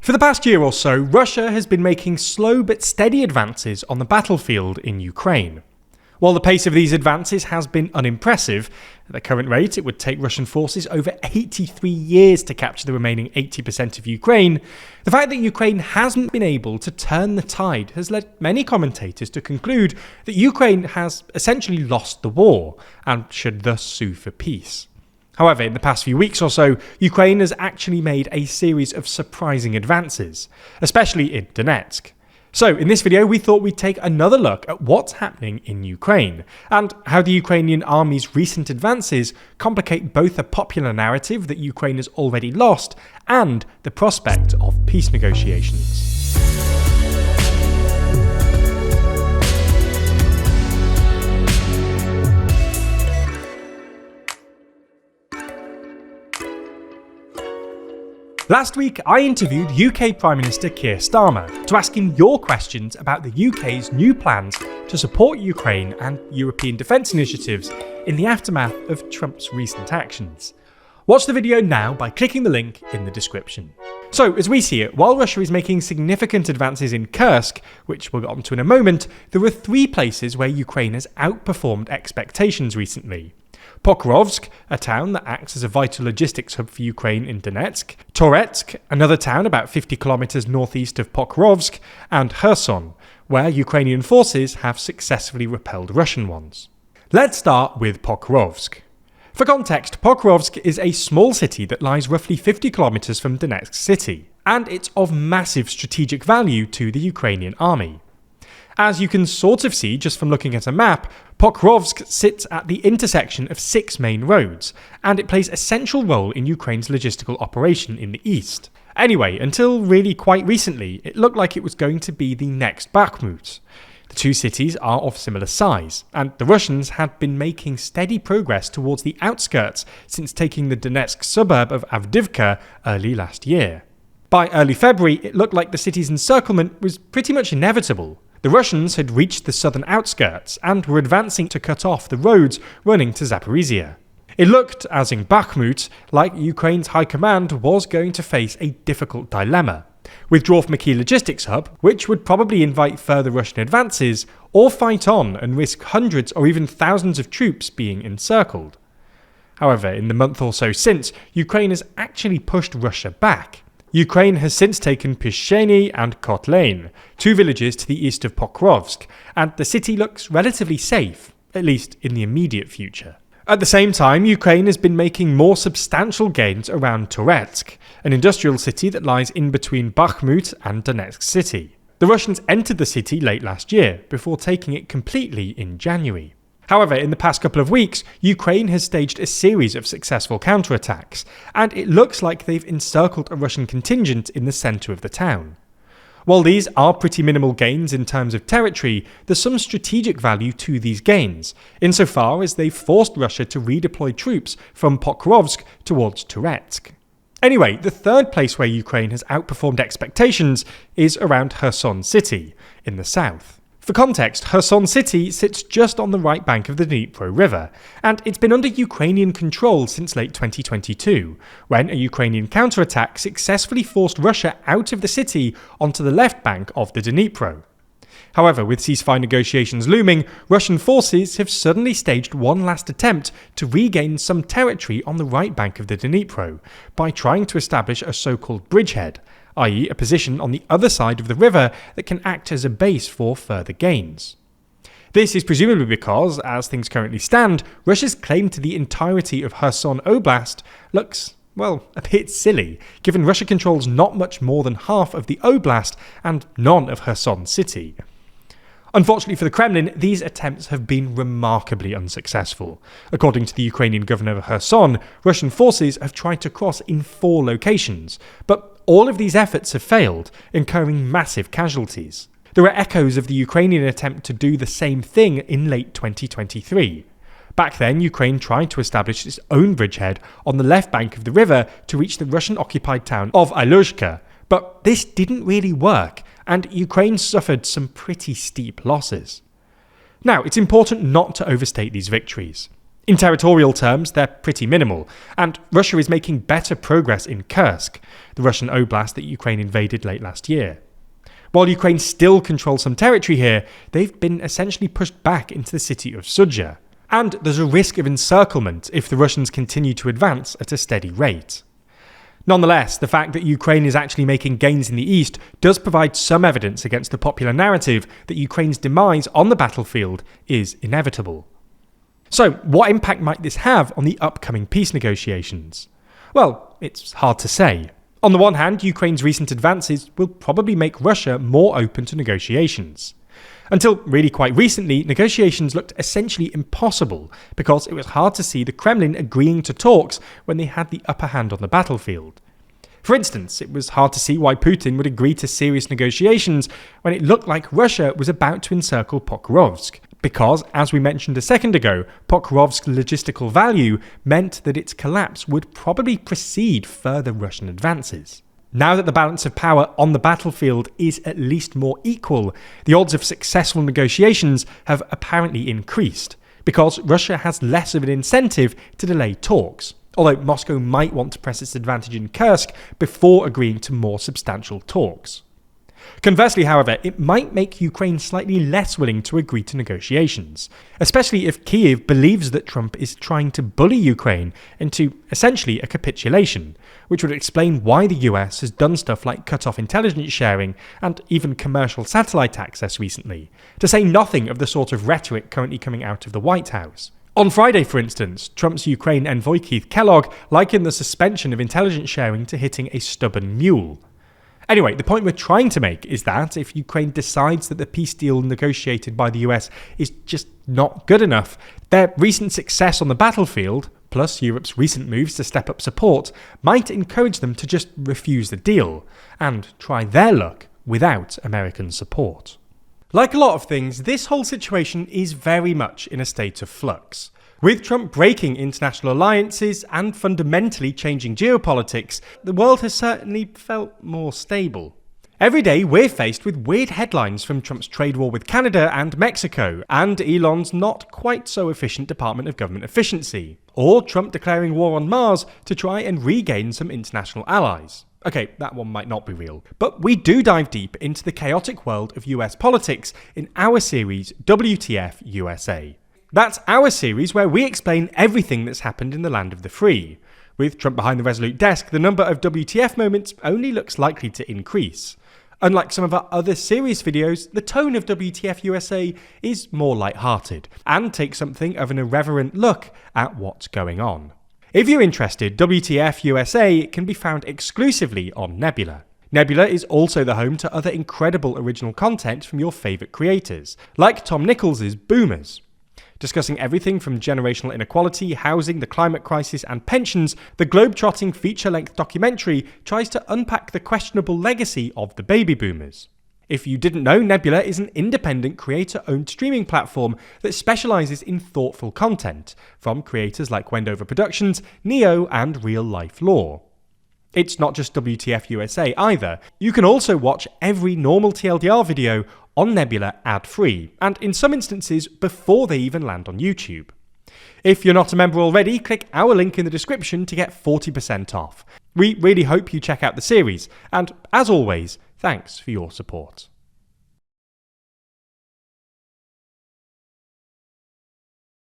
For the past year or so, Russia has been making slow but steady advances on the battlefield in Ukraine. While the pace of these advances has been unimpressive, at the current rate it would take Russian forces over 83 years to capture the remaining 80% of Ukraine, the fact that Ukraine hasn't been able to turn the tide has led many commentators to conclude that Ukraine has essentially lost the war and should thus sue for peace. However, in the past few weeks or so, Ukraine has actually made a series of surprising advances, especially in Donetsk. So, in this video, we thought we'd take another look at what's happening in Ukraine, and how the Ukrainian army's recent advances complicate both a popular narrative that Ukraine has already lost, and the prospect of peace negotiations. Last week, I interviewed UK Prime Minister Keir Starmer to ask him your questions about the UK's new plans to support Ukraine and European defence initiatives in the aftermath of Trump's recent actions. Watch the video now by clicking the link in the description. So, as we see it, while Russia is making significant advances in Kursk, which we'll get onto in a moment, there are three places where Ukraine has outperformed expectations recently. Pokrovsk, a town that acts as a vital logistics hub for Ukraine in Donetsk, Toretsk, another town about 50 kilometers northeast of Pokrovsk, and Kherson, where Ukrainian forces have successfully repelled Russian ones. Let's start with Pokrovsk. For context, Pokrovsk is a small city that lies roughly 50 kilometers from Donetsk city, and it's of massive strategic value to the Ukrainian army. As you can sort of see just from looking at a map, Pokrovsk sits at the intersection of 6 main roads, and it plays a central role in Ukraine's logistical operation in the east. Anyway, until really quite recently, it looked like it was going to be the next Bakhmut. The two cities are of similar size, and the Russians had been making steady progress towards the outskirts since taking the Donetsk suburb of Avdiivka early last year. By early February, it looked like the city's encirclement was pretty much inevitable. The Russians had reached the southern outskirts and were advancing to cut off the roads running to Zaporizhia. It looked, as in Bakhmut, like Ukraine's high command was going to face a difficult dilemma: withdraw from a key logistics hub, which would probably invite further Russian advances, or fight on and risk hundreds or even thousands of troops being encircled. However, in the month or so since, Ukraine has actually pushed Russia back. Ukraine has since taken Pishcheny and Kotlin, two villages to the east of Pokrovsk, and the city looks relatively safe, at least in the immediate future. At the same time, Ukraine has been making more substantial gains around Toretsk, an industrial city that lies in between Bakhmut and Donetsk city. The Russians entered the city late last year, before taking it completely in January. However, in the past couple of weeks, Ukraine has staged a series of successful counterattacks, and it looks like they've encircled a Russian contingent in the centre of the town. While these are pretty minimal gains in terms of territory, there's some strategic value to these gains, insofar as they've forced Russia to redeploy troops from Pokrovsk towards Toretsk. Anyway, the third place where Ukraine has outperformed expectations is around Kherson city, in the south. For context, Kherson city sits just on the right bank of the Dnipro River, and it's been under Ukrainian control since late 2022, when a Ukrainian counterattack successfully forced Russia out of the city onto the left bank of the Dnipro. However, with ceasefire negotiations looming, Russian forces have suddenly staged one last attempt to regain some territory on the right bank of the Dnipro, by trying to establish a so-called bridgehead, i.e. a position on the other side of the river that can act as a base for further gains. This is presumably because, as things currently stand, Russia's claim to the entirety of Kherson Oblast looks, well, a bit silly, given Russia controls not much more than half of the Oblast and none of Kherson city. Unfortunately for the Kremlin, these attempts have been remarkably unsuccessful. According to the Ukrainian governor of Kherson, Russian forces have tried to cross in 4 locations, but all of these efforts have failed, incurring massive casualties. There are echoes of the Ukrainian attempt to do the same thing in late 2023. Back then, Ukraine tried to establish its own bridgehead on the left bank of the river to reach the Russian-occupied town of Iluzhka, but this didn't really work, and Ukraine suffered some pretty steep losses. Now, it's important not to overstate these victories. In territorial terms, they're pretty minimal, and Russia is making better progress in Kursk, the Russian oblast that Ukraine invaded late last year. While Ukraine still controls some territory here, they've been essentially pushed back into the city of Sudzha, and there's a risk of encirclement if the Russians continue to advance at a steady rate. Nonetheless, the fact that Ukraine is actually making gains in the east does provide some evidence against the popular narrative that Ukraine's demise on the battlefield is inevitable. So, what impact might this have on the upcoming peace negotiations? Well, it's hard to say. On the one hand, Ukraine's recent advances will probably make Russia more open to negotiations. Until really quite recently, negotiations looked essentially impossible because it was hard to see the Kremlin agreeing to talks when they had the upper hand on the battlefield. For instance, it was hard to see why Putin would agree to serious negotiations when it looked like Russia was about to encircle Pokrovsk, because, as we mentioned a second ago, Pokrovsk's logistical value meant that its collapse would probably precede further Russian advances. Now that the balance of power on the battlefield is at least more equal, the odds of successful negotiations have apparently increased, because Russia has less of an incentive to delay talks, although Moscow might want to press its advantage in Kursk before agreeing to more substantial talks. Conversely, however, it might make Ukraine slightly less willing to agree to negotiations, especially if Kyiv believes that Trump is trying to bully Ukraine into essentially a capitulation, which would explain why the US has done stuff like cut off intelligence sharing and even commercial satellite access recently, to say nothing of the sort of rhetoric currently coming out of the White House. On Friday, for instance, Trump's Ukraine envoy Keith Kellogg likened the suspension of intelligence sharing to hitting a stubborn mule. Anyway, the point we're trying to make is that if Ukraine decides that the peace deal negotiated by the US is just not good enough, their recent success on the battlefield, plus Europe's recent moves to step up support, might encourage them to just refuse the deal and try their luck without American support. Like a lot of things, this whole situation is very much in a state of flux. With Trump breaking international alliances and fundamentally changing geopolitics, the world has certainly felt more stable. Every day we're faced with weird headlines from Trump's trade war with Canada and Mexico, and Elon's not quite so efficient Department of Government Efficiency, or Trump declaring war on Mars to try and regain some international allies. Okay, that one might not be real. But we do dive deep into the chaotic world of US politics in our series WTF USA. That's our series where we explain everything that's happened in the land of the free. With Trump behind the Resolute desk, the number of WTF moments only looks likely to increase. Unlike some of our other series videos, the tone of WTF USA is more light-hearted and takes something of an irreverent look at what's going on. If you're interested, WTF USA can be found exclusively on Nebula. Nebula is also the home to other incredible original content from your favourite creators, like Tom Nichols' Boomers. Discussing everything from generational inequality, housing, the climate crisis, and pensions, the globe-trotting feature-length documentary tries to unpack the questionable legacy of the baby boomers. If you didn't know, Nebula is an independent creator-owned streaming platform that specialises in thoughtful content, from creators like Wendover Productions, Neo, and Real Life Lore. It's not just WTF USA either. You can also watch every normal TLDR video on Nebula ad-free, and in some instances before they even land on YouTube. If you're not a member already, click our link in the description to get 40% off. We really hope you check out the series, and as always, thanks for your support.